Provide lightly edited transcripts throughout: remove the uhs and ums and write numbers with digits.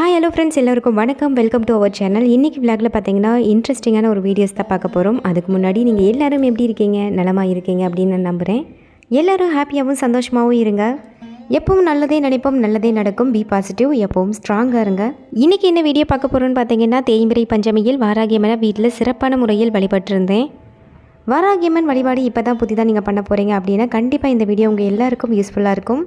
Hello friends, எல்லோருக்கும் வணக்கம். Welcome to our channel. இன்றைக்கி விளாகில் பார்த்தீங்கன்னா இன்ட்ரெஸ்டிங்கான ஒரு வீடியோஸ் தான் பார்க்க போகிறோம். அதுக்கு முன்னாடி நீங்கள் எல்லோரும் எப்படி இருக்கீங்க, நலமாக இருக்கீங்க அப்படின்னு நான் நம்புகிறேன். எல்லோரும் ஹாப்பியாகவும் சந்தோஷமாகவும் இருங்க. எப்பவும் நல்லதே நினைப்போம், நல்லதே நடக்கும். பி பாசிட்டிவ், எப்பவும் ஸ்ட்ராங்காக இருங்க. இன்றைக்கி என்ன வீடியோ பார்க்க போகிறோன்னு பார்த்தீங்கன்னா, தேய்பிறை பஞ்சமியில் வாராகியம்மனை வீட்டில் சிறப்பான முறையில் வழிபட்டிருந்தேன். வாராகியம்மன் வழிபாடு இப்போ தான் புதிதாக நீங்கள் பண்ண போகிறீங்க அப்படின்னா கண்டிப்பாக இந்த வீடியோ உங்கள் எல்லாருக்கும் யூஸ்ஃபுல்லாக இருக்கும்.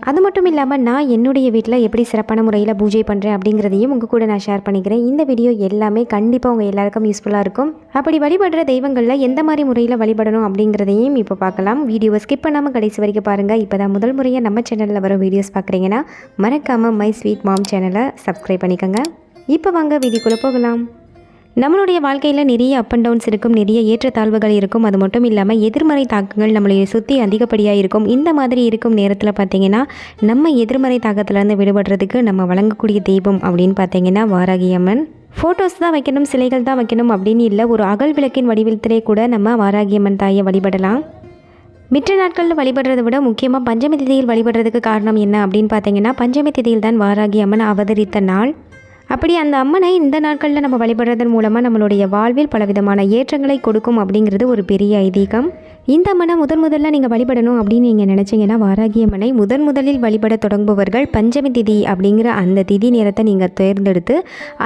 அது மட்டும் இல்லாமல் நான் என்னுடைய வீட்டில் எப்படி சிறப்பான முறையில் பூஜை பண்ணுறேன் அப்படிங்கிறதையும் உங்கள் கூட நான் ஷேர் பண்ணிக்கிறேன். இந்த வீடியோ எல்லாமே கண்டிப்பாக உங்கள் எல்லாருக்கும் யூஸ்ஃபுல்லாக இருக்கும். அப்படி வழிபடுற தெய்வங்களில் எந்த மாதிரி முறையில் வழிபடணும் அப்படிங்கிறதையும் இப்போ பார்க்கலாம். வீடியோவை ஸ்கிப் பண்ணாமல் கடைசி வரைக்கும் பாருங்கள். இப்போ தான் முதல் முறையாக நம்ம சேனலில் வர வீடியோஸ் பார்க்குறீங்கன்னா மறக்காமல் மை ஸ்வீட் மாம் சேனலை சப்ஸ்கிரைப் பண்ணிக்கோங்க. இப்போ வாங்க வீடியோக்குள்ளே போகலாம். நம்மளுடைய வாழ்க்கையில் நிறைய அப் அண்ட் டவுன்ஸ் இருக்கும், நிறைய ஏற்றத்தாழ்வுகள் இருக்கும். அது மட்டும் இல்லாமல் எதிர்மறை தாக்கங்கள் நம்மளை சுற்றி அதிகப்படியாக இருக்கும். இந்த மாதிரி இருக்கும் நேரத்தில் பார்த்திங்கன்னா நம்ம எதிர்மறை தாக்கத்திலேருந்து விடுபடுறதுக்கு நம்ம வழங்கக்கூடிய தெய்வம் அப்படின்னு பார்த்திங்கன்னா வாராகியம்மன். ஃபோட்டோஸ் தான் வைக்கணும், சிலைகள் தான் வைக்கணும் அப்படின்னு இல்லை. ஒரு அகல் விளக்கின் வடிவத்திலே கூட நம்ம வாராகியம்மன் தாயை வழிபடலாம். மிற்ற நாட்களில் வழிபடுறதை விட முக்கியமாக பஞ்சமி திதியில் வழிபடுறதுக்கு காரணம் என்ன அப்படின்னு பார்த்திங்கன்னா, பஞ்சமி திதியில் தான் வாராகியம்மன் அவதரித்த நாள். அப்படி அந்த அம்மனை இந்த நாட்களில் நம்ம வழிபடுறதன் மூலமாக நம்மளுடைய வாழ்வில் பலவிதமான ஏற்றங்களை கொடுக்கும் அப்படிங்கிறது ஒரு பெரிய ஐதீகம். இந்த அம்மனை முதல்ல நீங்கள் வழிபடணும் அப்படின்னு நீங்கள் நினச்சிங்கன்னா, வாராகியம்மனை முதலில் வழிபட தொடங்குபவர்கள் பஞ்சமி திதி அப்படிங்கிற அந்த திதி நேரத்தை நீங்கள் தேர்ந்தெடுத்து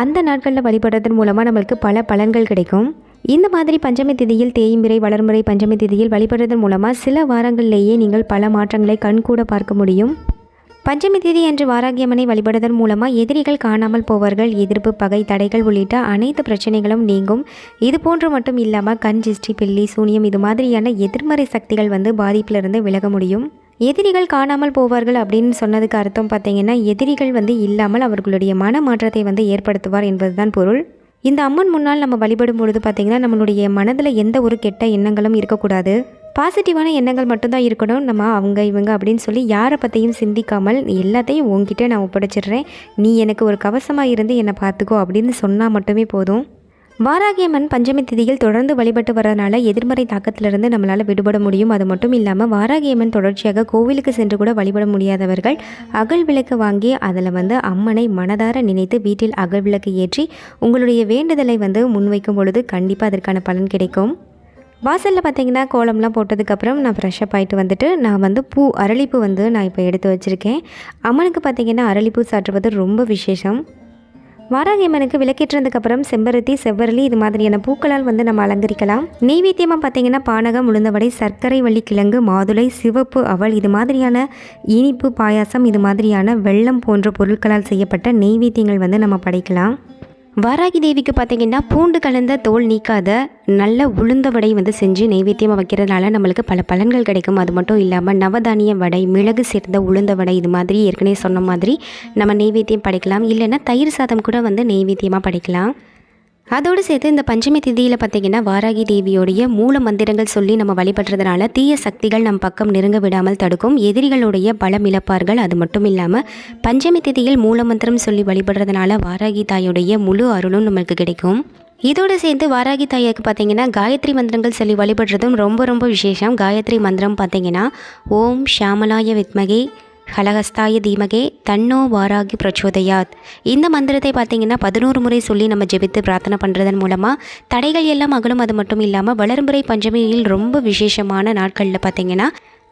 அந்த நாட்களில் வழிபடுறதன் மூலமாக நம்மளுக்கு பல பலன்கள் கிடைக்கும். இந்த மாதிரி பஞ்சமி திதியில் தேய்பிறை வளர்முறை பஞ்சமி திதியில் வழிபடுறதன் மூலமாக சில வாரங்களிலேயே நீங்கள் பல மாற்றங்களை கண்கூட பார்க்க முடியும். பஞ்சமி தேதி என்று வாராகியம்மனை வழிபடுவதன் மூலமாக எதிரிகள் காணாமல் போவார்கள். எதிர்ப்பு, பகை, தடைகள் உள்ளிட்ட அனைத்து பிரச்சனைகளும் நீங்கும். இது போன்று மட்டும் இல்லாமல் கண் திஷ்டி, பில்லி, சூனியம் இது மாதிரியான எதிர்மறை சக்திகள் பாதிப்பிலிருந்து விலக முடியும். எதிரிகள் காணாமல் போவார்கள் அப்படின்னு சொன்னதுக்கு அர்த்தம் பார்த்திங்கன்னா, எதிரிகள் இல்லாமல் அவர்களுடைய மன மாற்றத்தை ஏற்படுத்துவார் என்பதுதான் பொருள். இந்த அம்மன் முன்னால் நம்ம வழிபடும் பொழுது பார்த்திங்கன்னா, நம்மளுடைய மனதில் எந்த ஒரு கெட்ட எண்ணங்களும் இருக்கக்கூடாது. பாசிட்டிவான எண்ணங்கள் மட்டும்தான் இருக்கணும். நம்ம அவங்க இவங்க அப்படின்னு சொல்லி யாரை பற்றியும் சிந்திக்காமல் எல்லாத்தையும் உங்ககிட்ட நான் ஒப்படைச்சிடுறேன், நீ எனக்கு ஒரு கவசமாக இருந்து என்னை பார்த்துக்கோ அப்படின்னு சொன்னால் மட்டுமே போதும். வாராகியம்மன் பஞ்சமி திதியில் தொடர்ந்து வழிபட்டு வரதுனால எதிர்மறை தாக்கத்திலிருந்து நம்மளால் விடுபட முடியும். அது மட்டும் இல்லாமல் வாராகியம்மன் தொடர்ச்சியாக கோவிலுக்கு சென்று கூட வழிபட முடியாதவர்கள் அகல் விளக்கு வாங்கி அதில் அம்மனை மனதார நினைத்து வீட்டில் அகல் விளக்கு ஏற்றி உங்களுடைய வேண்டுதலை முன்வைக்கும் பொழுது கண்டிப்பாக அதற்கான பலன் கிடைக்கும். வாசலில் பார்த்திங்கன்னா கோலம்லாம் போட்டதுக்கப்புறம் நான் ஃப்ரெஷ்ஷப் ஆகிட்டு வந்துட்டு நான் அரளிப்பூ நான் இப்போ எடுத்து வச்சுருக்கேன். அம்மனுக்கு பார்த்திங்கன்னா அரளிப்பூ சாற்றுவது ரொம்ப விசேஷம். வாராகியம்மனுக்கு விளக்கேற்றதுக்கப்புறம் செம்பருத்தி, செவ்வரளி இது மாதிரியான பூக்களால் நம்ம அலங்கரிக்கலாம். நெய்வேத்தியமாக பார்த்திங்கன்னா பானகம், உளுந்தவடை, சர்க்கரை வள்ளி கிழங்கு, மாதுளை, சிவப்பு அவல் இது மாதிரியான இனிப்பு பாயாசம் இது மாதிரியான வெல்லம் போன்ற பொருட்களால் செய்யப்பட்ட நெய்வேத்தியங்கள் நம்ம படைக்கலாம். வாராகி தேவிக்கு பார்த்திங்கன்னா பூண்டு கலந்த தோல் நீக்காத நல்ல உளுந்த வடை செஞ்சு நைவேத்தியமாக வைக்கிறதுனால நம்மளுக்கு பல பலன்கள் கிடைக்கும். அது மட்டும் இல்லாமல் நவதானிய வடை, மிளகு சேர்ந்த உளுந்த வடை இது மாதிரி ஏற்கனவே சொன்ன மாதிரி நம்ம நெய்வேத்தியம் படைக்கலாம். இல்லைன்னா தயிர் சாதம் கூட நெய்வேத்தியமாக படைக்கலாம். அதோடு சேர்த்து இந்த பஞ்சமி திதியில் பார்த்திங்கன்னா வாராகி தேவியோடைய மூல மந்திரங்கள் சொல்லி நம்ம வழிபடுறதுனால தீய சக்திகள் நம் பக்கம் நெருங்க விடாமல் தடுக்கும். எதிரிகளுடைய பலம் இழப்பார்கள். அது மட்டும் இல்லாமல் பஞ்சமி திதியில் மூல மந்திரம் சொல்லி வழிபடுறதுனால வாராகி தாயுடைய முழு அருளும் நம்மளுக்கு கிடைக்கும். இதோடு சேர்த்து வாராகி தாய்க்கு பார்த்திங்கன்னா காயத்ரி மந்திரங்கள் சொல்லி வழிபடுறதும் ரொம்ப விசேஷம். காயத்ரி மந்திரம் பார்த்திங்கன்னா ஓம் ஷாமலாய வித்மகே ஹலஹஸ்தாய தீமகே தன்னோ வாராகி பிரச்சோதயாத். இந்த மந்திரத்தை பார்த்திங்கன்னா 11 முறை சொல்லி நம்ம ஜெபித்து பிரார்த்தனை பண்ணுறதன் மூலமாக தடைகள் எல்லாம் அகலும். அது மட்டும் இல்லாமல் வளர்முறை பஞ்சமியில் ரொம்ப விசேஷமான நாட்களில் பார்த்திங்கன்னா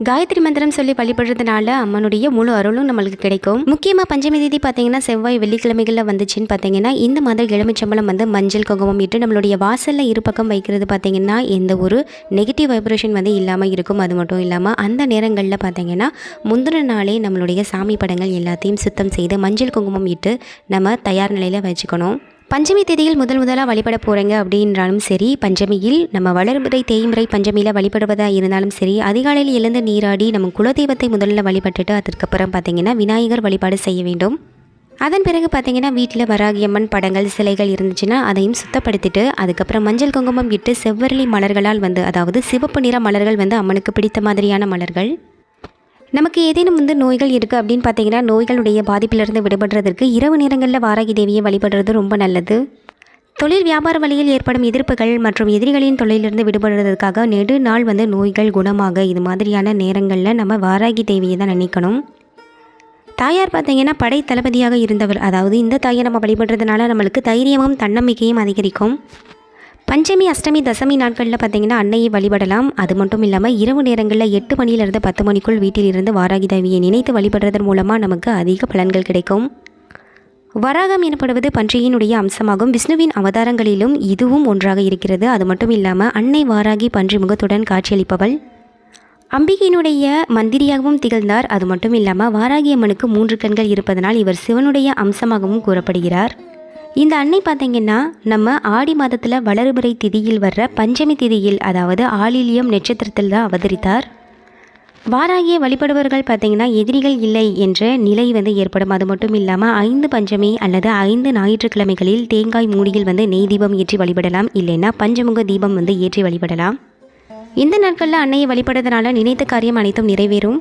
காயத்ரி மந்திரம் சொல்லி வழிபடுறதுனால அம்மனுடைய முழு அருளும் நம்மளுக்கு கிடைக்கும். முக்கியமாக பஞ்சமி தேதி பார்த்திங்கன்னா செவ்வாய் வெள்ளிக்கிழமைகளில் வந்துச்சுன்னு பார்த்திங்கன்னா இந்த மாதிரி எலுமிச்சம்பழம் மஞ்சள் குங்குமம் இட்டு நம்மளுடைய வாசலில் இரு பக்கம் வைக்கிறது பார்த்திங்கன்னா எந்த ஒரு நெகட்டிவ் வைப்ரேஷன் இல்லாமல் இருக்கும். அது மட்டும் இல்லாமல் அந்த நேரங்களில் பார்த்திங்கன்னா முந்தின நாளே நம்மளுடைய சாமி படங்கள் எல்லாத்தையும் சுத்தம் செய்து மஞ்சள் குங்குமம் இட்டு நம்ம தயார் நிலையில் வச்சுக்கணும். பஞ்சமி தேதியில் முதலாக வழிபட போகிறீங்க அப்படின்றாலும் சரி, பஞ்சமியில் நம்ம வளர்முறை தேய்முறை பஞ்சமியில் வழிபடுவதாக இருந்தாலும் சரி, அதிகாலையில் எழுந்து நீராடி நம்ம குலதெய்வத்தை முதல்ல வழிபட்டுட்டு அதுக்கப்புறம் பார்த்திங்கன்னா விநாயகர் வழிபாடு செய்ய வேண்டும். அதன் பிறகு பார்த்திங்கன்னா வீட்டில் வராகியம்மன் படங்கள், சிலைகள் இருந்துச்சுன்னா அதையும் சுத்தப்படுத்திட்டு அதுக்கப்புறம் மஞ்சள் குங்குமம் இட்டு செவ்வரளி மலர்களால் அதாவது சிவப்பு நிற மலர்கள் அம்மனுக்கு பிடித்த மாதிரியான மலர்கள். நமக்கு ஏதேனும் நோய்கள் இருக்குது அப்படின்னு பார்த்திங்கன்னா நோய்களுடைய பாதிப்பிலிருந்து விடுபடுறதுக்கு இரவு நேரங்களில் வாராகி தேவியை வழிபடுறது ரொம்ப நல்லது. தொழில் வியாபார வழியில் ஏற்படும் எதிர்ப்புகள் மற்றும் எதிரிகளின் தொழிலிருந்து விடுபடுறதுக்காக நெடு நாள் நோய்கள் குணமாக இது மாதிரியான நேரங்களில் நம்ம வாராகி தேவியை தான் நினைக்கணும். தாயார் பார்த்திங்கன்னா படை தளபதியாக இருந்தவர். அதாவது இந்த தாயை நம்ம வழிபடுறதுனால நம்மளுக்கு தைரியமும் தன்னம்பிக்கையும் அதிகரிக்கும். பஞ்சமி, அஷ்டமி, தசமி நாட்களில் பார்த்திங்கன்னா அன்னையை வழிபடலாம். அது மட்டும் இல்லாமல் இரவு நேரங்களில் 8 மணியிலிருந்து 10 மணிக்குள் வீட்டிலிருந்து வாராகி தேவியை நினைத்து வழிபடுறதன் மூலமாக நமக்கு அதிக பலன்கள் கிடைக்கும். வராகம் எனப்படுவது பன்றியினுடைய அம்சமாகும். விஷ்ணுவின் அவதாரங்களிலும் இதுவும் ஒன்றாக இருக்கிறது. அது மட்டும் இல்லாமல் அன்னை வாராகி பன்றி முகத்துடன் காட்சியளிப்பவள். அம்பிகையினுடைய மந்திரியாகவும் திகழ்ந்தார். அது மட்டும் இல்லாமல் வாராகி அம்மனுக்கு 3 கண்கள் இருப்பதனால் இவர் சிவனுடைய அம்சமாகவும் கூறப்படுகிறார். இந்த அன்னை பார்த்திங்கன்னா நம்ம ஆடி மாதத்தில் வளர்பிறை திதியில் வர்ற பஞ்சமி திதியில், அதாவது ஆலிலியம் நட்சத்திரத்தில் தான் அவதரித்தார். வாராகியை வழிபடுபவர்கள் பார்த்திங்கன்னா எதிரிகள் இல்லை என்ற நிலை ஏற்படும். அது மட்டும் இல்லாமல் 5 பஞ்சமி அல்லது 5 ஞாயிற்றுக்கிழமைகளில் தேங்காய் மூடியில் நெய் தீபம் ஏற்றி வழிபடலாம். இல்லைன்னா பஞ்சமுக தீபம் ஏற்றி வழிபடலாம். இந்த நாட்களில் அன்னையை வழிபடுறதுனால நினைத்த காரியம் அனைத்தும் நிறைவேறும்.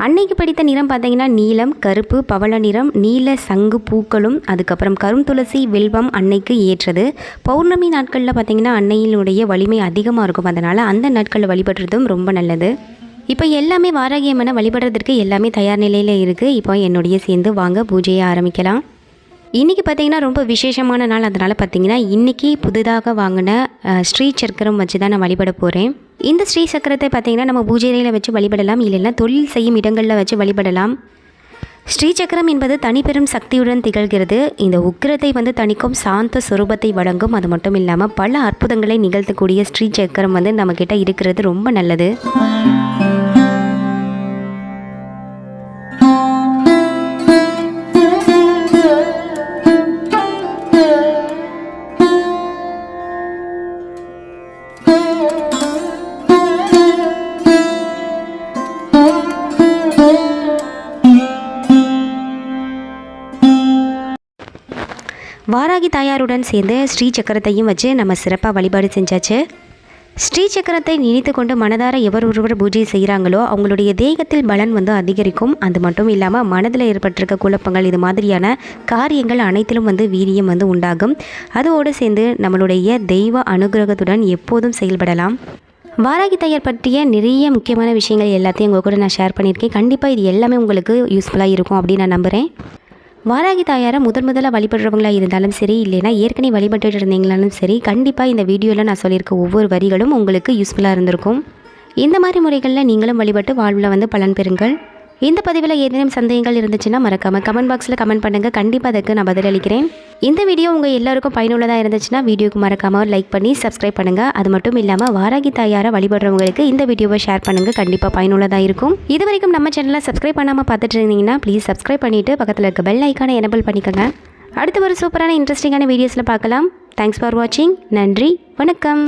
அன்னைக்கு பிடித்த நிறம் பார்த்திங்கன்னா நீலம், கருப்பு, பவள நிறம், நீல சங்கு பூக்களும், அதுக்கப்புறம் கருந்துளசி, வில்வம் அன்னைக்கு ஏற்றது. பௌர்ணமி நாட்களில் பார்த்திங்கன்னா அன்னையினுடைய வலிமை அதிகமாக இருக்கும். அதனால் அந்த நாட்களில் வழிபடுறதும் ரொம்ப நல்லது. இப்போ எல்லாமே வாராகி அம்மனை வழிபடுறதுக்கு எல்லாமே தயார் நிலையில் இருக்குது. இப்போ என்னுடைய சேர்ந்து வாங்க பூஜையை ஆரம்பிக்கலாம். இன்றைக்கி பார்த்திங்கன்னா ரொம்ப விசேஷமான நாள். அதனால் பார்த்திங்கன்னா இன்றைக்கி புதிதாக வாங்கின ஸ்ரீ சக்கரம் வச்சு தான் நான் வழிபட போகிறேன். இந்த ஸ்ரீ சக்கரத்தை பார்த்திங்கன்னா நம்ம பூஜை அறையில் வச்சு வழிபடலாம். இல்லைன்னா தொழில் செய்யும் இடங்களில் வச்சு வழிபடலாம். ஸ்ரீ சக்கரம் என்பது தனிப்பெரும் சக்தியுடன் திகழ்கிறது. இந்த உக்கிரத்தை தணிக்கும் சாந்த சொரூபத்தை வழங்கும். அது மட்டும் இல்லாமல் பல அற்புதங்களை நிகழ்த்தக்கூடிய ஸ்ரீ சக்கரம் நம்மக்கிட்ட இருக்கிறது ரொம்ப நல்லது. வாராகி தாயாருடன் சேர்ந்து ஸ்ரீ சக்கரத்தையும் வச்சு நம்ம சிறப்பாக வழிபாடு செஞ்சாச்சு. ஸ்ரீ சக்கரத்தை நினைத்து கொண்டு மனதார எவர் ஒருவர் பூஜை செய்கிறாங்களோ அவங்களுடைய தேகத்தில் பலன் அதிகரிக்கும். அது மட்டும் இல்லாமல் மனதில் ஏற்பட்டிருக்க குழப்பங்கள், இது மாதிரியான காரியங்கள் அனைத்திலும் வீரியம் உண்டாகும். அதோடு சேர்ந்து நம்மளுடைய தெய்வ அனுகிரகத்துடன் எப்போதும் செயல்படலாம். வாராகி தாயார் பற்றிய நிறைய முக்கியமான விஷயங்கள் எல்லாத்தையும் உங்கள் கூட நான் ஷேர் பண்ணியிருக்கேன். கண்டிப்பாக இது எல்லாமே உங்களுக்கு யூஸ்ஃபுல்லாக இருக்கும் அப்படின்னு நான் நம்புகிறேன். வாராகி தாயாரை முதல்ல வழிபடுறவங்களாக இருந்தாலும் சரி, இல்லைனா ஏற்கனவே வழிபட்டு இருந்தீங்களாலும் சரி, கண்டிப்பாக இந்த வீடியோவில் நான் சொல்லியிருக்க ஒவ்வொரு வரிகளும் உங்களுக்கு யூஸ்ஃபுல்லாக இருந்திருக்கும். இந்த மாதிரி முறைகளில் நீங்களும் வழிபட்டு வாழ்வில் பலன் பெறுங்கள். இந்த பதிவில் ஏதேனும் சந்தேகங்கள் இருந்துச்சுன்னா மறக்காமல் கமெண்ட் பாக்ஸில் கமெண்ட் பண்ணுங்கள். கண்டிப்பாக அதுக்கு நான் பதிலளிக்கிறேன். இந்த வீடியோ உங்கள் எல்லாருக்கும் பயனுள்ளதாக இருந்துச்சுன்னா வீடியோக்கு மறக்காமல் லைக் பண்ணி சப்ஸ்கிரைப் பண்ணுங்கள். அது மட்டும் இல்லாமல் வாராகி தாயாரை வழிபடுறவங்களுக்கு இந்த வீடியோவை ஷேர் பண்ணுங்கள். கண்டிப்பாக பயனுள்ளதாக இருக்கும். இது வரைக்கும் நம்ம சேனலை சப்ஸ்கிரைப் பண்ணாமல் பார்த்துட்டு இருந்தீங்கன்னா ப்ளீஸ் சப்ஸ்கிரைப் பண்ணிவிட்டு பக்கத்தில் இருக்க பெல் ஐக்கானை எனேபிள் பண்ணிக்கோங்க. அடுத்து ஒரு சூப்பரான இன்ட்ரெஸ்டிங்கான வீடியோஸில் பார்க்கலாம். தேங்க்ஸ் ஃபார் வாட்சிங். நன்றி, வணக்கம்.